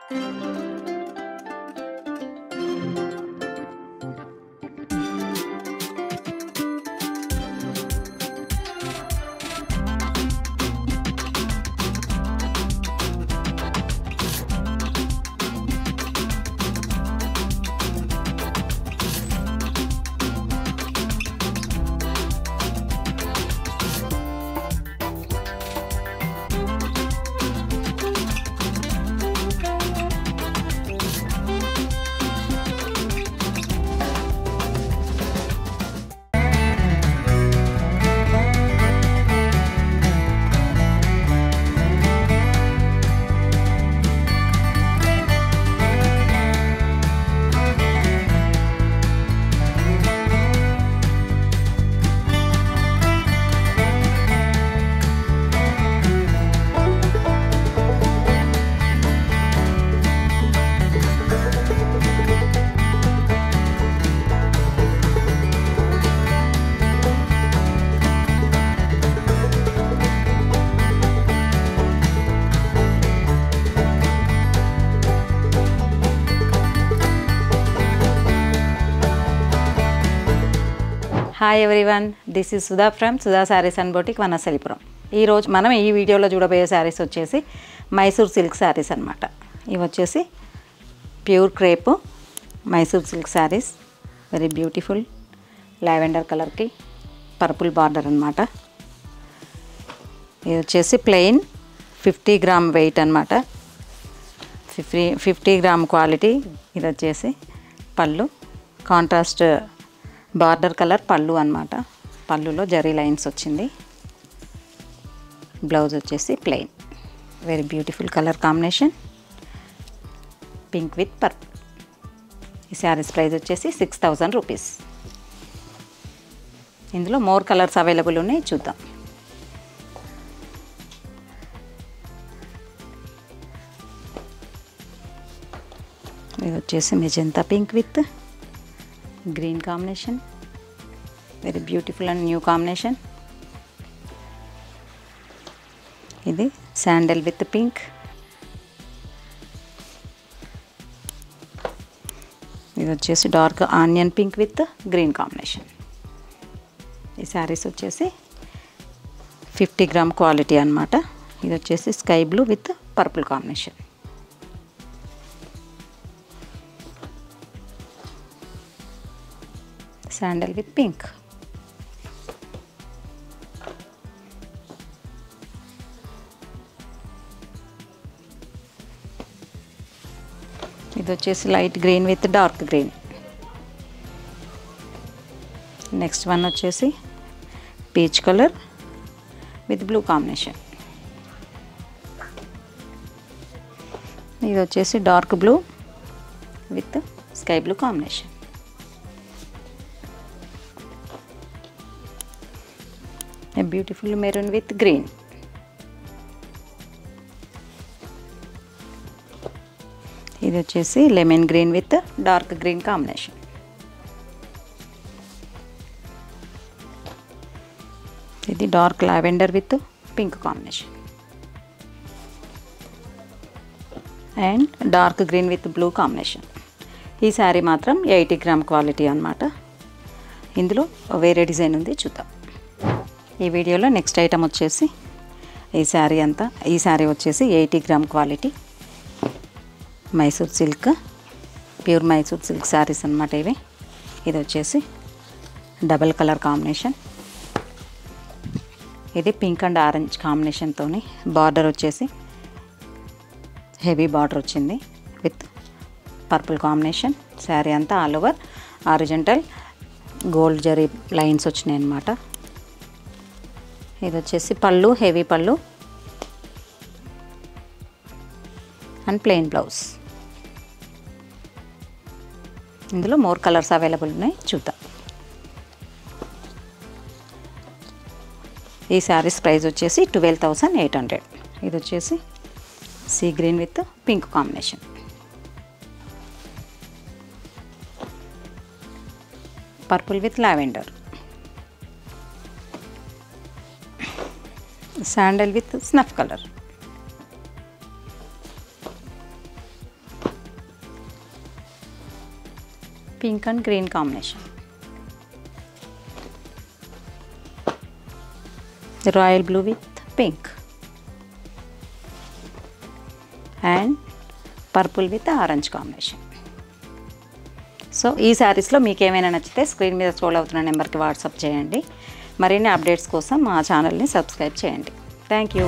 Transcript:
Hi everyone, this is Sudha from Sudha saris and boutique Vanasthalipuram. ఈరోజు మనం ఈ వీడియోలో చూడబోయే శారీస్ వచ్చేసి మైసూర్ సిల్క్ శారీస్ అనమాట. ఇవి వచ్చేసి pure crepe Mysore silk saris, very beautiful lavender కలర్కి పర్పుల్ బార్డర్ అనమాట. ఇది వచ్చేసి ప్లెయిన్ 50 గ్రామ్ వెయిట్ అనమాట, 50 గ్రామ్ క్వాలిటీ. ఇది వచ్చేసి పళ్ళు కాంట్రాస్ట్ బార్డర్ కలర్ పళ్ళు అనమాట. పళ్ళులో జరీ లైన్స్ వచ్చింది. బ్లౌజ్ వచ్చేసి plain, very beautiful colour combination pink with purple. ఈ శారీస్ ప్రైస్ వచ్చేసి 6000 రూపీస్. ఇందులో మోర్ కలర్స్ అవైలబుల్ ఉన్నాయి, చూద్దాం. ఇది వచ్చేసి magenta pink with green combination, very beautiful and new combination. ఇది శాండల్ విత్ పింక్. ఇది వచ్చేసి dark onion pink with green combination. ఈ శారీస్ వచ్చేసి 50 గ్రామ్ క్వాలిటీ అనమాట. ఇది వచ్చేసి sky blue with purple combination. Sandal with pink. ఇది వచ్చేసి light green with dark green. Next one వచ్చేసి peach colour with blue combination. ఇది వచ్చేసి dark blue with sky blue combination. A beautiful maroon with green. ఇది వచ్చేసి lemon green with dark green combination. ఇది dark lavender with pink combination and dark green with blue combination. ఈ శారీ మాత్రం 80 gram quality అన్నమాట. ఇందులో వేరే డిజైన్ ఉంది, చూద్దాం. ఈ వీడియోలో నెక్స్ట్ ఐటమ్ వచ్చేసి ఈ శారీ వచ్చేసి 80 gram quality Mysore silk, pure Mysore silk saris అనమాట ఇవి. ఇది వచ్చేసి డబల్ కలర్ కాంబినేషన్. ఇది పింక్ అండ్ ఆరెంజ్ కాంబినేషన్తో బార్డర్ వచ్చేసి హెవీ బార్డర్ వచ్చింది విత్ పర్పుల్ కాంబినేషన్. శారీ అంతా all over horizontal gold zari lines వచ్చినాయి అన్నమాట. ఇది వచ్చేసి పళ్ళు, హెవీ పళ్ళు అండ్ ప్లెయిన్ బ్లౌజ్. ఇందులో మోర్ కలర్స్ అవైలబుల్ ఉన్నాయి, చూద్దాం. ఈ శారీస్ ప్రైస్ వచ్చేసి 12800. ఇది వచ్చేసి sea green with pink combination. Purple with lavender, sandal with snuff colour. Pink and green combination, royal blue with pink and purple with orange combination. So ఈ శారీస్లో మీకు ఏమైనా నచ్చితే స్క్రీన్ మీద స్క్రోల్ అవుతున్న నెంబర్కి వాట్సాప్ చేయండి. మరిన్ని అప్డేట్స్ కోసం మా ఛానల్ని సబ్స్క్రైబ్ చేయండి. Thank you.